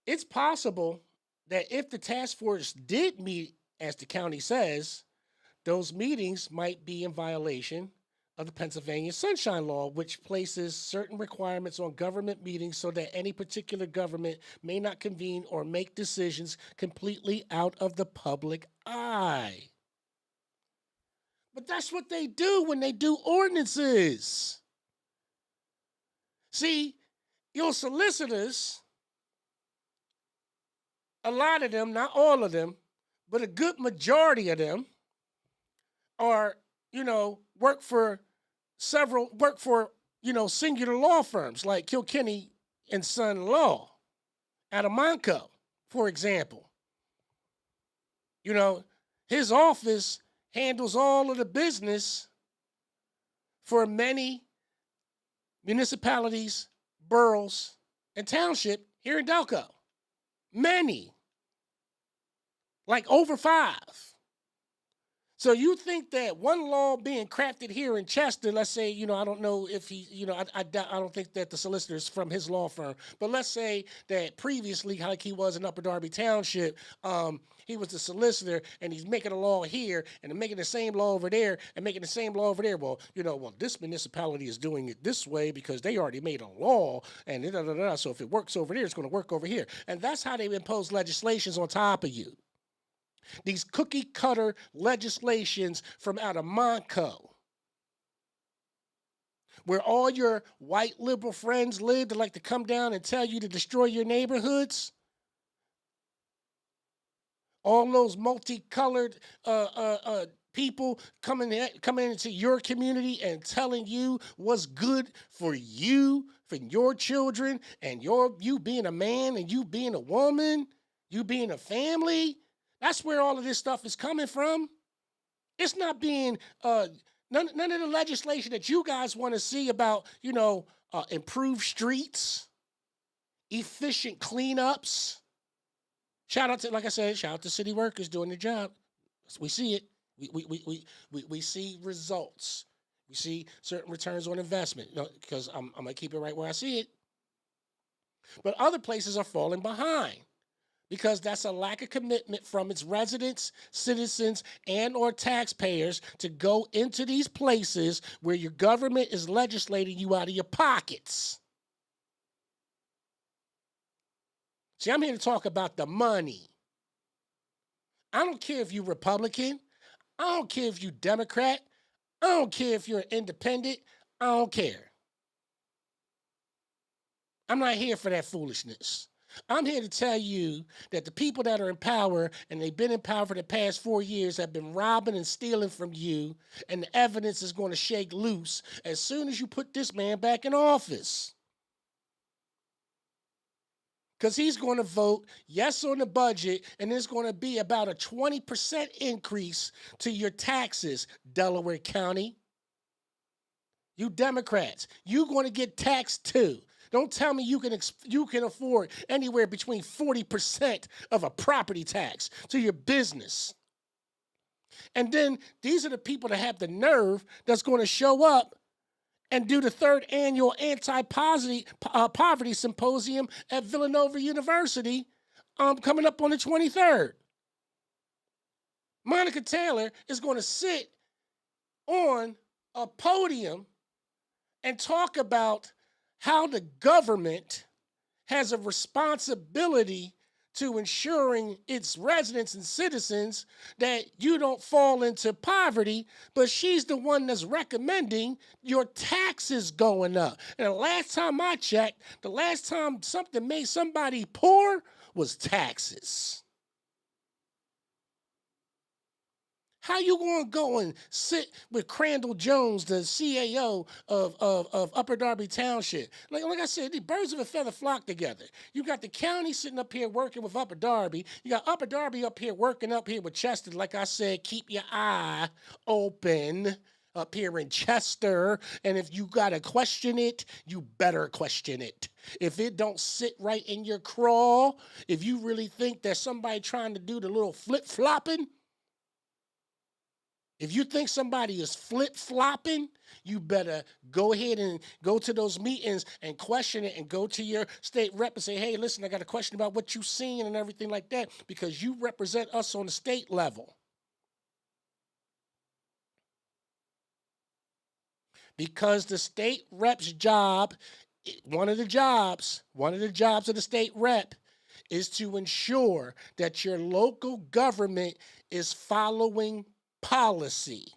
It's possible that if the task force did meet, as the county says, those meetings might be in violation of the Pennsylvania Sunshine Law, which places certain requirements on government meetings so that any particular government may not convene or make decisions completely out of the public eye. But that's what they do when they do ordinances. See, your solicitors, a lot of them, not all of them, but a good majority of them are, work for singular law firms like Kilkenny and Son Law out of Monco, for example. His office handles all of the business for many municipalities, boroughs, and township here in Delco. Many. Like over 5. So you think that one law being crafted here in Chester, let's say, I don't know if he, I don't think that the solicitor is from his law firm, but let's say that previously, like he was in Upper Darby Township, he was the solicitor and he's making a law here and making the same law over there and making the same law over there. Well, this municipality is doing it this way because they already made a law and so if it works over there, it's going to work over here. And that's how they impose legislations on top of you. These cookie cutter legislations from out of Monco, where all your white liberal friends live that like to come down and tell you to destroy your neighborhoods. All those multicolored people coming into your community and telling you what's good for you, for your children, and you being a man and you being a woman, you being a family. That's where all of this stuff is coming from. It's not being none of the legislation that you guys want to see about, improved streets, efficient cleanups. Shout out to city workers doing their job. We see it. We see results. We see certain returns on investment. Because I'm gonna keep it right where I see it. But other places are falling behind, because that's a lack of commitment from its residents, citizens, and or taxpayers to go into these places where your government is legislating you out of your pockets. See, I'm here to talk about the money. I don't care if you're Republican. I don't care if you're Democrat. I don't care if you're an independent. I don't care. I'm not here for that foolishness. I'm here to tell you that the people that are in power, and they've been in power for the past 4 years, have been robbing and stealing from you, and the evidence is going to shake loose as soon as you put this man back in office. Because he's going to vote yes on the budget, and there's going to be about a 20% increase to your taxes, Delaware County. You Democrats, you're going to get taxed too. Don't tell me you can afford anywhere between 40% of a property tax to your business. And then these are the people that have the nerve that's going to show up and do the 3rd annual anti-poverty symposium at Villanova University coming up on the 23rd. Monica Taylor is going to sit on a podium and talk about how the government has a responsibility to ensuring its residents and citizens that you don't fall into poverty, but she's the one that's recommending your taxes going up. And the last time I checked, the last time something made somebody poor was taxes. How you going to go and sit with Crandall Jones, the CAO of Upper Darby Township? Like I said, the birds of a feather flock together. You got the county sitting up here working with Upper Darby. You got Upper Darby up here working up here with Chester. Like I said, keep your eye open up here in Chester. And if you got to question it, you better question it. If it don't sit right in your craw, if you really think that somebody trying to do the little flip-flopping, if you think somebody is flip-flopping, you better go ahead and go to those meetings and question it and go to your state rep and say, hey, listen, I got a question about what you've seen and everything like that, because you represent us on the state level. Because the state rep's job, one of the jobs of the state rep is to ensure that your local government is following policy.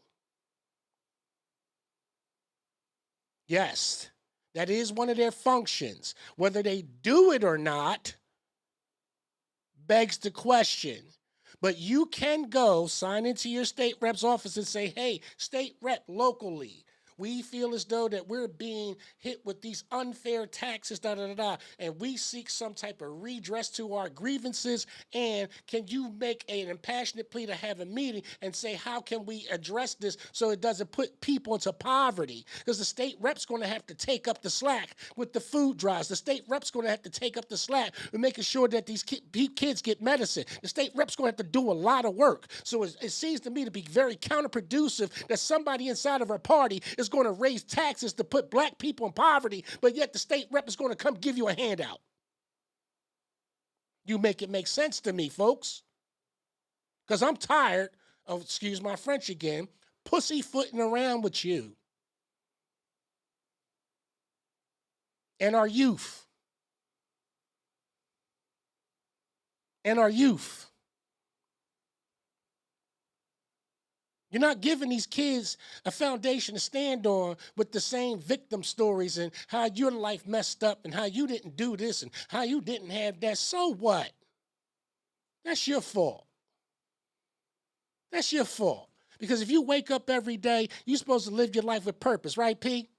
Yes, that is one of their functions. Whether they do it or not begs the question. But you can go sign into your state rep's office and say, hey, state rep locally, we feel as though that we're being hit with these unfair taxes, and we seek some type of redress to our grievances. And can you make an impassionate plea to have a meeting and say, how can we address this so it doesn't put people into poverty? Because the state rep's going to have to take up the slack with the food drives. The state rep's going to have to take up the slack with making sure that these kids get medicine. The state rep's going to have to do a lot of work. So it seems to me to be very counterproductive that somebody inside of our party is going to raise taxes to put black people in poverty, but yet the state rep is going to come give you a handout. You make it make sense to me, folks. Because I'm tired of, excuse my French again, pussyfooting around with you and our youth. You're not giving these kids a foundation to stand on with the same victim stories and how your life messed up and how you didn't do this and how you didn't have that. So what? That's your fault. That's your fault. Because if you wake up every day, you're supposed to live your life with purpose, right, P?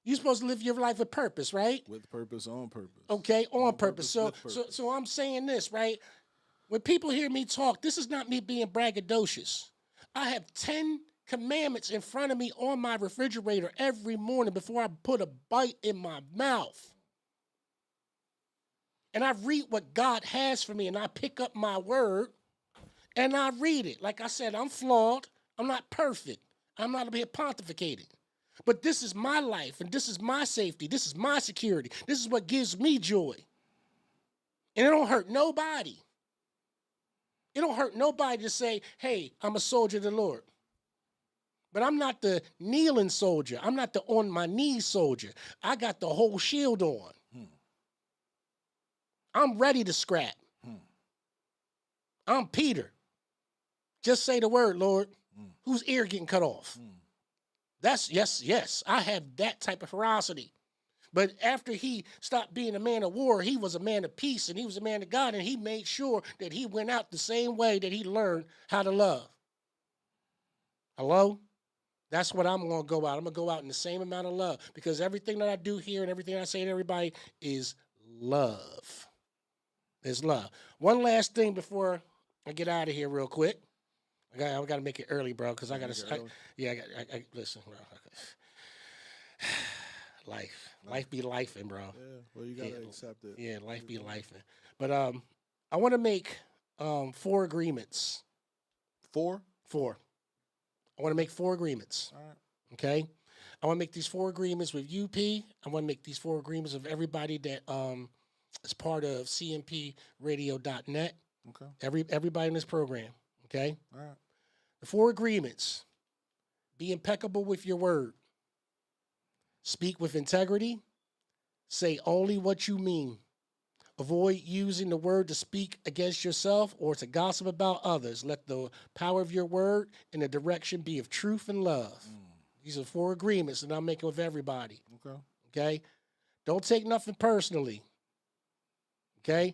You're supposed to live your life with purpose, right? With purpose, on purpose. Okay, on purpose. So purpose. So I'm saying this, right? When people hear me talk, this is not me being braggadocious. I have 10 commandments in front of me on my refrigerator every morning before I put a bite in my mouth. And I read what God has for me, and I pick up my word, and I read it. Like I said, I'm flawed. I'm not perfect. I'm not here pontificating. But this is my life, and this is my safety. This is my security. This is what gives me joy. And it don't hurt nobody. It don't hurt nobody to say, hey, I'm a soldier of the Lord. But I'm not the kneeling soldier. I'm not the on my knees soldier. I got the whole shield on. I'm ready to scrap. I'm Peter. Just say the word, Lord. Whose ear getting cut off? That's, yes. I have that type of ferocity. But after he stopped being a man of war, he was a man of peace, and he was a man of God, and he made sure that he went out the same way that he learned how to love. Hello? That's what I'm going to go out. I'm going to go out in the same amount of love, because everything that I do here and everything I say to everybody is love. It's love. One last thing before I get out of here real quick. I got to make it early, bro, because I got to, listen, bro. Life be lifing, bro. Yeah, well, you gotta accept it. Yeah, life be lifing. But I want to make 4 agreements. 4? 4. I want to make 4 agreements. All right. Okay? I want to make these 4 agreements with UP. I want to make these 4 agreements with everybody that is part of cmpradio.net. Okay. Everybody in this program. Okay? All right. The 4 agreements. Be impeccable with your word. Speak with integrity. Say only what you mean. Avoid using the word to speak against yourself or to gossip about others. Let the power of your word and the direction be of truth and love. These are 4 agreements that I'm making with everybody. Okay. Okay? Don't take nothing personally. Okay?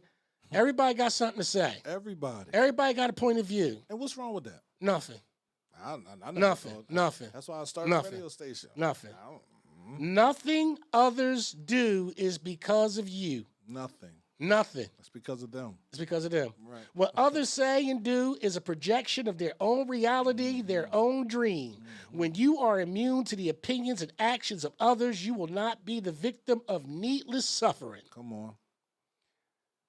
Everybody got something to say. Everybody. Everybody got a point of view. And what's wrong with that? Nothing. I never Nothing. thought- Nothing. That's why I started Nothing. a radio station. Nothing. I don't- Nothing others do is because of you. Nothing. Nothing. That's because of them. It's because of them. Right. What others say and do is a projection of their own reality, their own dream. When you are immune to the opinions and actions of others, you will not be the victim of needless suffering. Come on.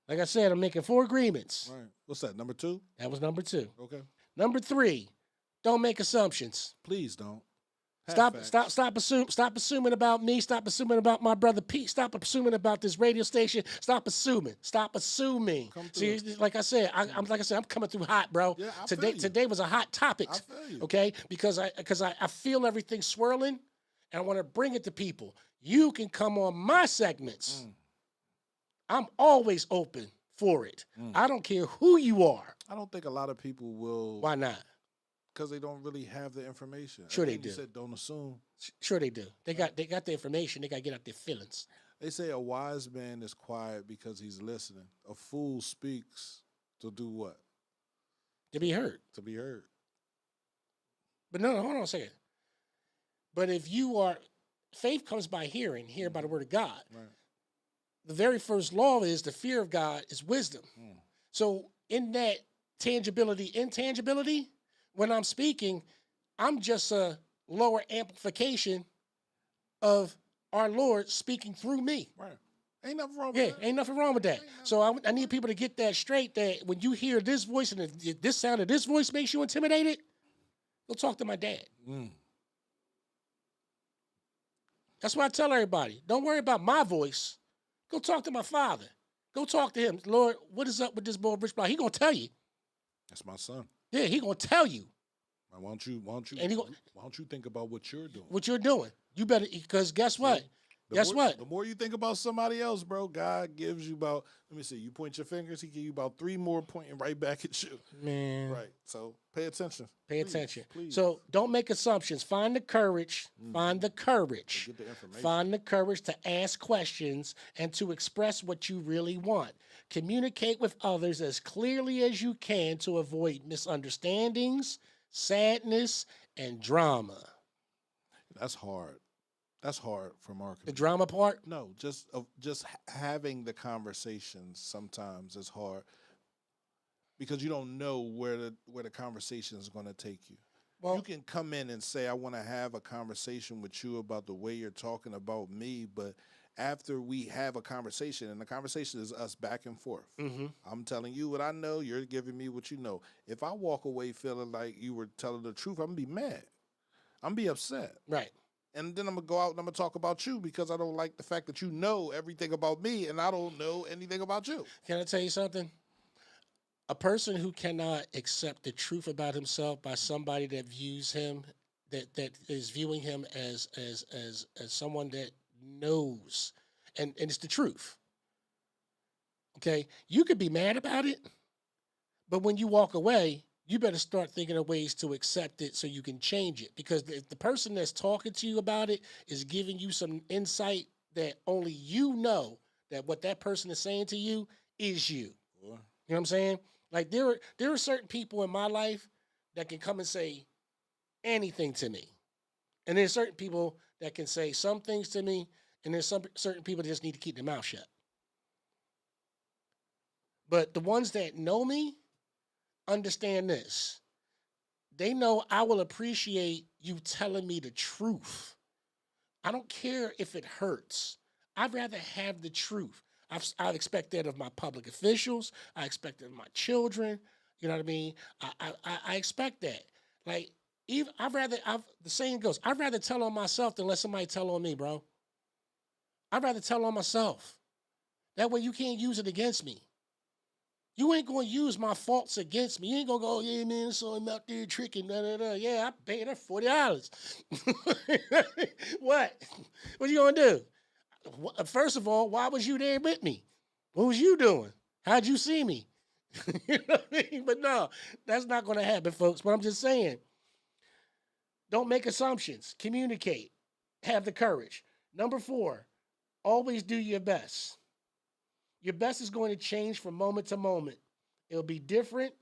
Like I said, I'm making 4 agreements. Right. What's that? Number 2? That was number 2. Okay. Number 3, don't make assumptions. Please don't. Stop assuming about me. Stop assuming about my brother Pete. Stop assuming about this radio station. Stop assuming. Come See, through. like I said, I'm coming through hot, bro. Yeah, I feel you. Today was a hot topic. I feel you. Okay, because I feel everything swirling, and I want to bring it to people. You can come on my segments. I'm always open for it. I don't care who you are. I don't think a lot of people will. Why not? Because they don't really have the information. Sure they Again, do. You said don't assume. Sure they do. They got the information. They got to get out their feelings. They say a wise man is quiet because he's listening. A fool speaks to do what? To be heard. To be heard. But no, hold on a second. But if you are, faith comes by hearing by the word of God. Right. The very first law is the fear of God is wisdom. So in that intangibility, when I'm speaking, I'm just a lower amplification of our Lord speaking through me. Right. Ain't nothing wrong with that. Ain't nothing wrong with that. So I need people to get that straight, that when you hear this voice and this sound of this voice makes you intimidated, go talk to my dad. That's why I tell everybody, don't worry about my voice. Go talk to my father. Go talk to him. Lord, what is up with this boy, Rich Blye? He going to tell you. That's my son. Yeah, he going to tell you. Why don't you think about what you're doing? What you're doing. You better, because guess what? The more you think about somebody else, bro, God gives you about, let me see, you point your fingers, he give you about 3 more pointing right back at you. Man. Right. So pay attention. Pay attention. Please. So don't make assumptions. Find the courage. Find the courage. Get the information. Find the courage to ask questions and to express what you really want. Communicate with others as clearly as you can to avoid misunderstandings, sadness, and drama. That's hard. That's hard from our community. The drama part? No, just having the conversations sometimes is hard because you don't know where the conversation is going to take you. Well, you can come in and say, I want to have a conversation with you about the way you're talking about me, but after we have a conversation, and the conversation is us back and forth. I'm telling you what I know, you're giving me what you know. If I walk away feeling like you were telling the truth, I'm going to be mad. I'm going to be upset. Right. And then I'm going to go out and I'm going to talk about you because I don't like the fact that you know everything about me and I don't know anything about you. Can I tell you something? A person who cannot accept the truth about himself by somebody that views him, that is viewing him as someone that knows, and it's the truth. Okay? You could be mad about it, but when you walk away, you better start thinking of ways to accept it so you can change it. Because if the person that's talking to you about it is giving you some insight that only you know that what that person is saying to you is you. You know what I'm saying? Like there are certain people in my life that can come and say anything to me. And there's certain people that can say some things to me, and there's certain people that just need to keep their mouth shut. But the ones that know me, understand this. They know I will appreciate you telling me the truth. I don't care if it hurts. I'd rather have the truth. I expect that of my public officials. I expect it of my children. You know what I mean? I expect that. Like, the saying goes, I'd rather tell on myself than let somebody tell on me, bro. I'd rather tell on myself. That way you can't use it against me. You ain't going to use my faults against me. You ain't going to go, yeah, man, so I'm out there tricking, da-da-da. Yeah, I paid her $40. What? What you going to do? First of all, why was you there with me? What was you doing? How'd you see me? You know what I mean? But no, that's not going to happen, folks. But I'm just saying, don't make assumptions. Communicate. Have the courage. Number 4, always do your best. Your best is going to change from moment to moment. It'll be different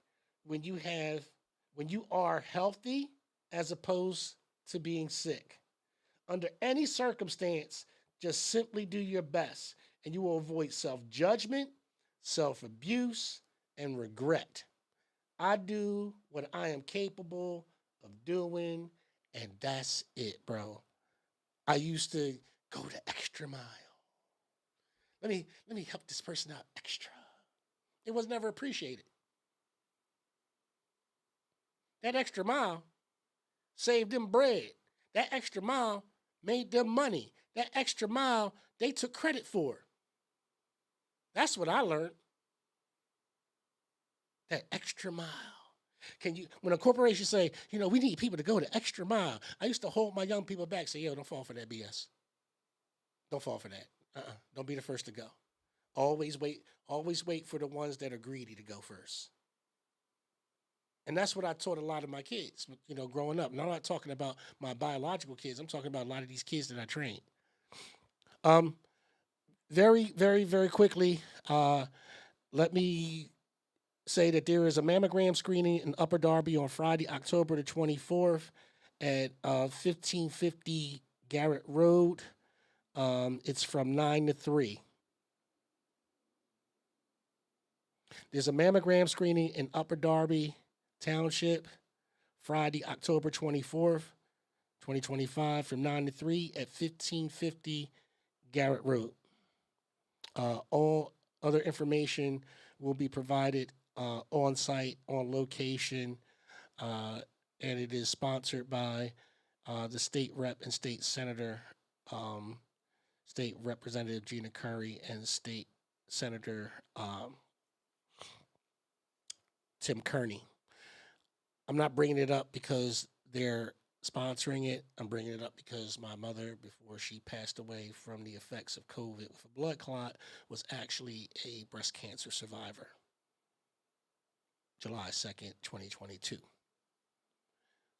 when you are healthy as opposed to being sick. Under any circumstance, just simply do your best and you will avoid self-judgment, self-abuse, and regret. I do what I am capable of doing, and that's it, bro. I used to go the extra mile. Let me help this person out extra. It was never appreciated. That extra mile saved them bread. That extra mile made them money. That extra mile they took credit for. That's what I learned. That extra mile. Can you, when a corporation say, we need people to go the extra mile, I used to hold my young people back, say, yo, don't fall for that BS. Don't fall for that. Don't be the first to go. Always wait for the ones that are greedy to go first. And that's what I taught a lot of my kids, growing up. And I'm not talking about my biological kids. I'm talking about a lot of these kids that I trained. Very, very, very quickly, let me say that there is a mammogram screening in Upper Darby on Friday, October the 24th at 1550 Garrett Road. It's from 9 to 3. There's a mammogram screening in Upper Darby Township, Friday, October 24th, 2025, from 9 to 3 at 1550 Garrett Road. All other information will be provided on site, on location, and it is sponsored by the state rep and state senator, State Representative Gina Curry and State Senator Tim Kearney. I'm not bringing it up because they're sponsoring it. I'm bringing it up because my mother, before she passed away from the effects of COVID with a blood clot, was actually a breast cancer survivor. July 2nd, 2022.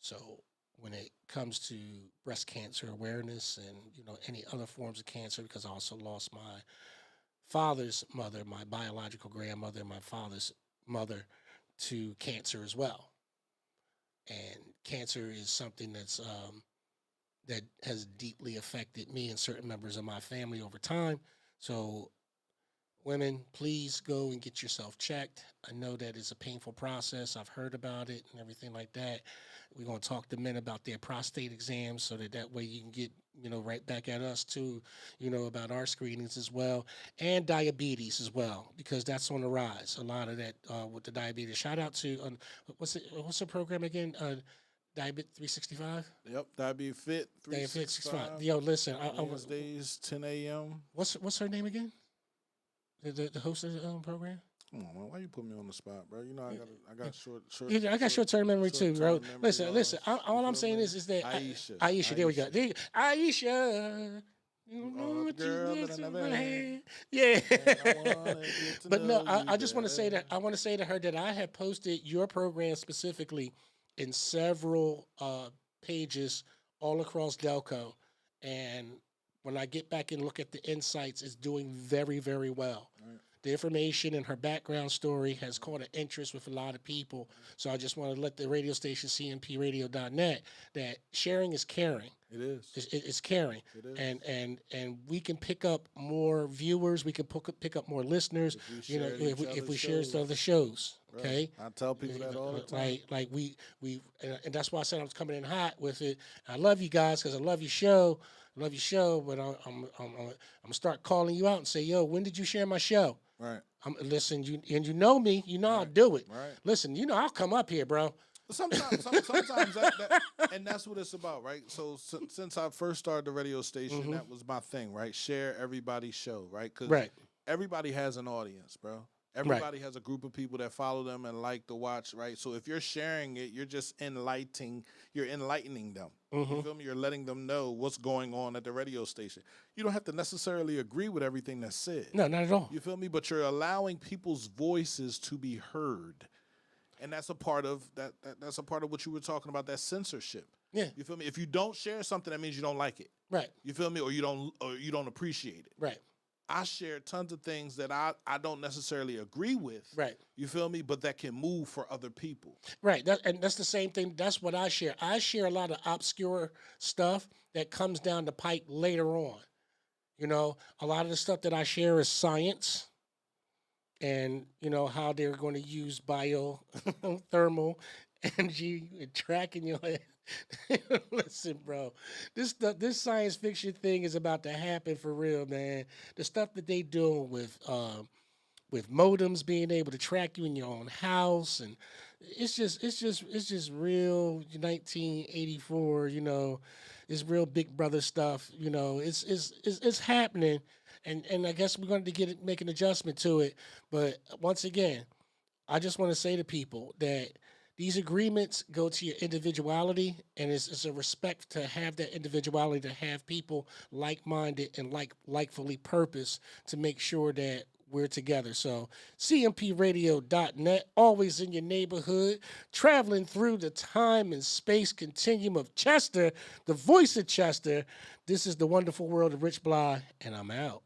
So when it comes to breast cancer awareness and, any other forms of cancer, because I also lost my father's mother, my biological grandmother, my father's mother, to cancer as well. And cancer is something that has deeply affected me and certain members of my family over time. So women, please go and get yourself checked. I know that it's a painful process. I've heard about it and everything like that. We're going to talk to men about their prostate exams so that way you can get, right back at us too, about our screenings as well. And diabetes as well, because that's on the rise. A lot of that with the diabetes. Shout out to, what's the program again? Diabetes 365? Yep, Diabetes Fit 365. Yo, listen. Wednesdays, 10 a.m. What's her name again? The host of the program? Come on, man. Why you put me on the spot, bro? I got short. Yeah, I got short-term memory too, bro. Listen. All I'm saying is that Aisha, there we go. Aisha. You know what girl you that I did never to had. Yeah. To But no, know you I just want to say better. that I want to say to her that I have posted your program specifically in several pages all across Delco, and when I get back and look at the insights, it's doing very, very well. Right. The information and her background story has caught an interest with a lot of people. So I just want to let the radio station, cmpradio.net, that sharing is caring. It is. It's caring. It is. And we can pick up more viewers. We can pick up more listeners. If we share other shows. Okay. I tell people that all the time. Like we and that's why I said I was coming in hot with it. I love you guys because I love your show. But I'm gonna start calling you out and say, yo, when did you share my show? Right. Listen, you know me, I'll do it. Right. Listen, I'll come up here, bro. Sometimes that, and that's what it's about, right? So since I first started the radio station, that was my thing, right? Share everybody's show, right? Because everybody has an audience, bro. Everybody has a group of people that follow them and like to watch, right? So if you're sharing it, you're just enlightening them. You feel me? You're letting them know what's going on at the radio station. You don't have to necessarily agree with everything that's said. No, not at all. You feel me? But you're allowing people's voices to be heard. And that's a part of that's a part of what you were talking about, that censorship. Yeah. You feel me? If you don't share something, that means you don't like it. Right. You feel me? Or you don't appreciate it. Right. I share tons of things that I don't necessarily agree with. Right. You feel me? But that can move for other people. Right. And that's the same thing. That's what I share. I share a lot of obscure stuff that comes down the pipe later on. You know, a lot of the stuff that I share is science and, you know, how they're going to use biothermal energy and tracking your head. Listen, bro, this science fiction thing is about to happen for real, man. The stuff that they doing with modems being able to track you in your own house, and it's just real 1984. You know, it's real Big Brother stuff. You know, it's happening, and I guess we're going to make an adjustment to it. But once again, I just want to say to people that these agreements go to your individuality, and it's a respect to have that individuality, to have people like-minded and likefully purpose to make sure that we're together. So cmpradio.net, always in your neighborhood, traveling through the time and space continuum of Chester, the voice of Chester. This is the wonderful world of Rich Blye, and I'm out.